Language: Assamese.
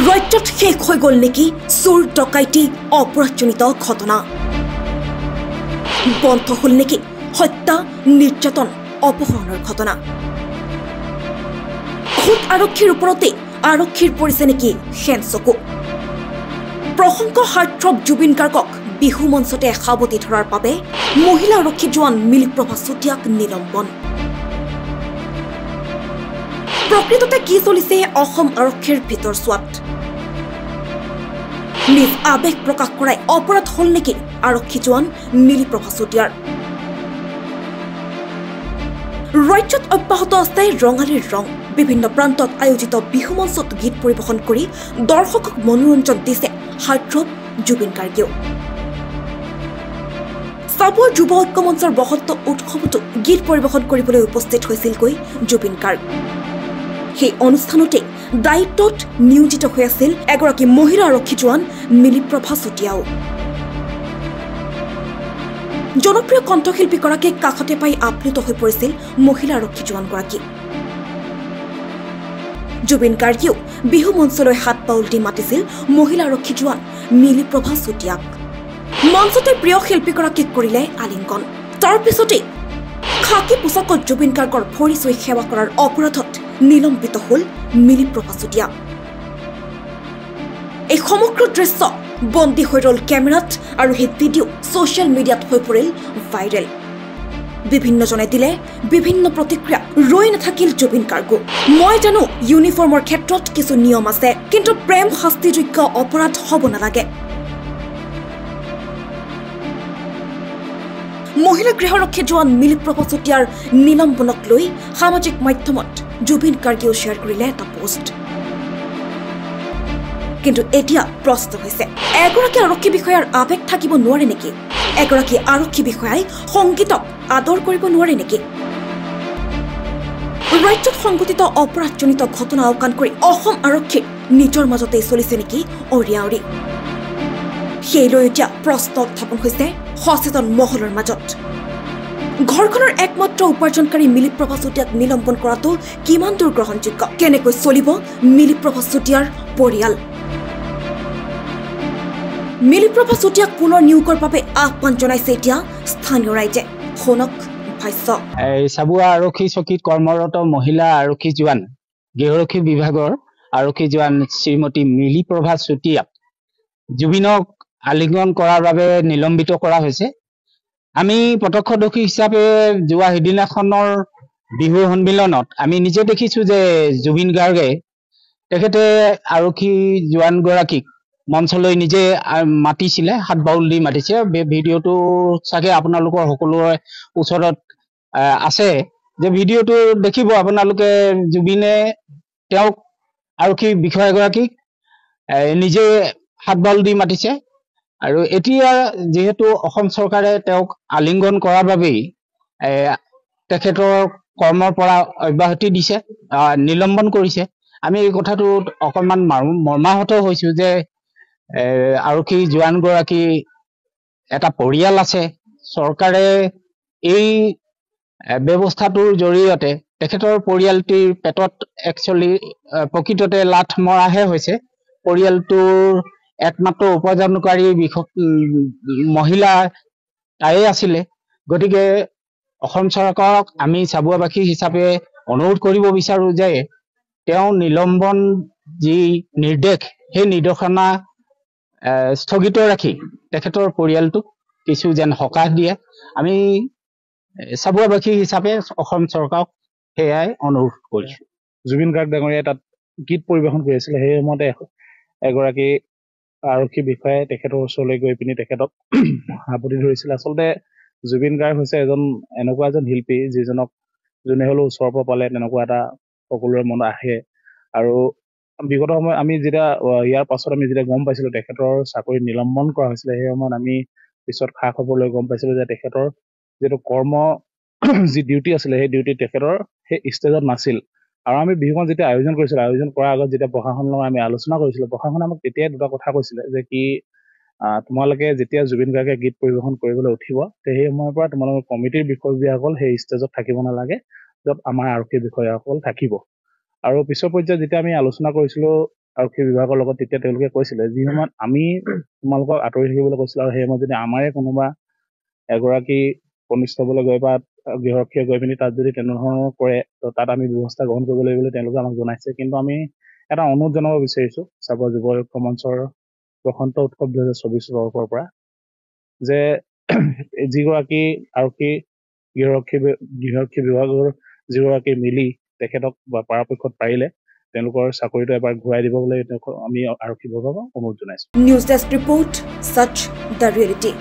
ৰাজ্যত শেষ হৈ গ'ল নেকি চোৰ ডকাইতি অপৰাধজনিত ঘটনা বন্ধ হ'ল নেকি হত্যা নিৰ্যাতন অপহৰণৰ ঘটনা খুদ আৰক্ষীৰ ওপৰতে আৰক্ষীৰ পৰিছে নেকি সেনচকু প্ৰসংগ হাৰ্টথ্ৰব জুবিন গাৰ্গক বিহু মঞ্চতে সাৱটি ধৰাৰ বাবে মহিলা আৰক্ষী জোৱান মিলিপ্ৰভা চুতীয়াক নিলম্বন প্ৰকৃততে কি চলিছে অসম আৰক্ষীৰ ভিতৰ চোৱাত নিজ আবেগ প্ৰকাশ কৰাই অপৰাধ হ'ল নেকি আৰক্ষী জোৱান মিলিপ্ৰভা চুতীয়াৰ ৰাজ্যত অব্যাহত আছে ৰঙালীৰ ৰং বিভিন্ন প্ৰান্তত আয়োজিত বিহু মঞ্চত গীত পৰিৱেশন কৰি দৰ্শকক মনোৰঞ্জন দিছে হাৰ্টথ্ৰব জুবিন গাৰ্গেও চাবুৱাৰ যুৱ ঐক্য মঞ্চৰ বহত্ত উৎসৱতো গীত পৰিৱেশন কৰিবলৈ উপস্থিত হৈছিলগৈ জুবিন গাৰ্গ সেই অনুষ্ঠানতে দায়িত্বত নিয়োজিত হৈ আছিল এগৰাকী মহিলা আৰক্ষী জোৱান মিলিপ্ৰভা চুতীয়াও জনপ্ৰিয় কণ্ঠশিল্পীগৰাকীক কাষতে পাই আপ্লুত হৈ পৰিছিল মহিলা আৰক্ষী জোৱানগৰাকী জুবিন গাৰ্গেও বিহু মঞ্চলৈ হাত পাউল দি মাতিছিল মহিলা আৰক্ষী জোৱান মিলিপ্ৰভা চুতীয়াক মঞ্চতে প্ৰিয় শিল্পীগৰাকীক কৰিলে আলিংগন তাৰ পিছতে খাকী পোছাকত জুবিন গাৰ্গৰ ভৰি চুই সেৱা কৰাৰ অপৰাধত নিলম্বিত হ'ল মিলিপ্ৰভা চুতীয়া এই সমগ্ৰ দৃশ্য বন্দী হৈ ৰল কেমেৰাত আৰু সেই ভিডিঅ' ছ'চিয়েল মিডিয়াত হৈ পৰিল ভাইৰেল বিভিন্নজনে দিলে বিভিন্ন প্ৰতিক্ৰিয়া ৰৈ নাথাকিল জুবিন গাৰ্গো মই জানো ইউনিফৰ্মৰ ক্ষেত্ৰত কিছু নিয়ম আছে কিন্তু প্ৰেম শাস্তিযোগ্য অপৰাধ হ'ব নালাগে মহিলা গৃহৰক্ষী জোৱান মিলিপ্ৰভা চুতীয়াৰ নিলম্বনক লৈ সামাজিক মাধ্যমত জুবিন গাৰ্গেও শ্বেয়াৰ কৰিলে এটা পোষ্ট কিন্তু এতিয়া প্ৰশ্ন হৈছে এগৰাকী আৰক্ষী বিষয়াৰ আবেগ থাকিব নোৱাৰে নেকি এগৰাকী আৰক্ষী বিষয়াই সংগীতক আদৰ কৰিব নোৱাৰে নেকি ৰাজ্যত সংঘটিত অপৰাধজনিত ঘটনা আওকাণ কৰি অসম আৰক্ষীৰ নিজৰ মাজতে চলিছে নেকি অৰিয়াউৰি সেই লৈ এতিয়া প্ৰশ্ন উত্থাপন হৈছে সচেতন মহলৰ মাজত ঘৰখনৰ একমাত্ৰ উপাৰ্জনকাৰী মিলিপ্ৰভা চুতীয়াক নিলম্বন কৰাটো কিমান দূৰ গ্ৰহণযোগ্য কেনেকৈ চলিব মিলিপ্ৰভা চুতীয়াৰ পৰিয়াল মিলিপ্ৰভা চুতীয়াক পুনৰ নিয়োগৰ বাবে আহ্বান জনাইছে এতিয়া স্থানীয় ৰাইজে শুনক ভাষ্য চাবুৱা আৰক্ষী চকীত কৰ্মৰত মহিলা আৰক্ষী জোৱান গৃহৰক্ষী বিভাগৰ আৰক্ষী জোৱান শ্ৰীমতী মিলিপ্ৰভা চুতীয়াক জুবিনক আলিঙ্গন কৰাৰ বাবে নিলম্বিত কৰা হৈছে আমি প্ৰত্যক্ষদৰ্শী হিচাপে যোৱা সিদিনাখনৰ বিহু সন্মিলনত আমি নিজে দেখিছো যে জুবিন গাৰ্গে তেখেতে আৰক্ষী জোৱানগৰাকীক মঞ্চলৈ নিজে মাতিছিলে হাত বাউল দি মাতিছে ভিডিঅ'টো চাগে আপোনালোকৰ সকলোৰে ওচৰত আছে যে ভিডিঅ'টো দেখিব আপোনালোকে জুবিনে তেওঁক আৰক্ষী বিষয়াগৰাকীক নিজে হাত বাউল দি মাতিছে আৰু এতিয়া যেহেতু অসম চৰকাৰে তেওঁক আলিঙ্গন কৰাৰ বাবেই তেখেতৰ কৰ্মৰ পৰা অব্যাহতি দিছে নিলম্বন কৰিছে আমি এই কথাটোত অকণমান মৰ্মাহত হৈছো যে আৰক্ষী জোৱানগৰাকী এটা পৰিয়াল আছে চৰকাৰে এই ব্যৱস্থাটোৰ জৰিয়তে তেখেতৰ পৰিয়ালটিৰ পেটত একচুৱেলি প্ৰকৃততে লাথ মৰাহে হৈছে পৰিয়ালটোৰ একমাত্ৰ উপাৰ্জনকাৰী মহিলা তায়ে আছিলে গতিকে অসম চৰকাৰক আমি চাবুৱাবাসী হিচাপে অনুৰোধ কৰিব বিচাৰো যে তেওঁ নিলম্বন যি নিৰ্দেশ সেই নিৰ্দেশনা স্থগিত ৰাখি তেখেতৰ পৰিয়ালটোক কিছু যেন সকাহ দিয়ে আমি চাবুৱাবাসী হিচাপে অসম চৰকাৰক সেয়াই অনুৰোধ কৰিছো জুবিন গাৰ্গ ডাঙৰীয়াই তাত গীত পৰিৱেশন কৰি আছিলে সেই সময়তে এগৰাকী আৰক্ষী বিষয়াই তেখেতৰ ওচৰলৈ গৈ পিনি তেখেতক হাপতি ধৰিছিল আচলতে জুবিন গাৰ্গ হৈছে এনেকুৱা এজন শিল্পী যিজনক যোনে হলেও ওচৰৰ পৰা পালে তেনেকুৱা এটা সকলোৰে মনত আহে আৰু বিগত সময়ত আমি যেতিয়া ইয়াৰ পাছত আমি যেতিয়া গম পাইছিলো তেখেতৰ চাকৰি নিলম্বন কৰা হৈছিলে সেই সময়ত আমি পিছত খা খবৰ লৈ গম পাইছিলো যে তেখেতৰ যিটো কৰ্ম যি ডিউটি আছিলে সেই ডিউটি তেখেতৰ সেই ষ্টেজত নাছিল আৰু আমি বিহুখন যেতিয়া আয়োজন কৰিছিলো আয়োজন কৰাৰ আগত যেতিয়া প্ৰশাসনৰ লগত আমি আলোচনা কৰিছিলো প্ৰশাসনে আমাক তেতিয়াই দুটা কথা কৈছিলে যে কি তোমালোকে যেতিয়া জুবিন গাৰ্গে গীত পৰিৱেশন কৰিবলৈ উঠিব সেই সময়ৰ পৰা তোমালোকৰ কমিটিৰ বিষয়ববীয়াসকল সেই ষ্টেজত থাকিব নালাগে য'ত আমাৰ আৰক্ষী বিষয়াসকল থাকিব আৰু পিছৰ পৰ্যায়ত যেতিয়া আমি আলোচনা কৰিছিলো আৰক্ষী বিভাগৰ লগত তেতিয়া তেওঁলোকে কৈছিলে যি সময়ত আমি তোমালোকক আঁতৰি থাকিবলৈ কৈছিলো আৰু সেই সময়ত যদি আমাৰে কোনোবা এগৰাকী কনিষ্টবলে গৈ বা গৃহৰক্ষীয়ে গৈ পিনি তাত যদি তেনেধৰণৰ কৰে তো তাত আমি ব্যৱস্থা গ্ৰহণ কৰিব লাগিব বুলি তেওঁলোকে আমাক জনাইছে। কিন্তু আমি এটা অনুৰোধ জনাব বিচাৰিছো চাবৰ যুৱ ঐক্য মঞ্চৰ বসন্ত উৎসৱ 2024 তৰফৰ পৰা যে যিগৰাকী আৰক্ষী গৃহৰক্ষী বিভাগৰ যিগৰাকী মিলি তেখেতক বা পৰাপক্ষত পাৰিলে তেওঁলোকৰ চাকৰিটো এবাৰ ঘূৰাই দিব বুলি আমি আৰক্ষী বিভাগক অনুৰোধ জনাইছো। নিউজ ডেস্ক ৰিপোৰ্ট, সচ দ্য ৰিয়েলিটি।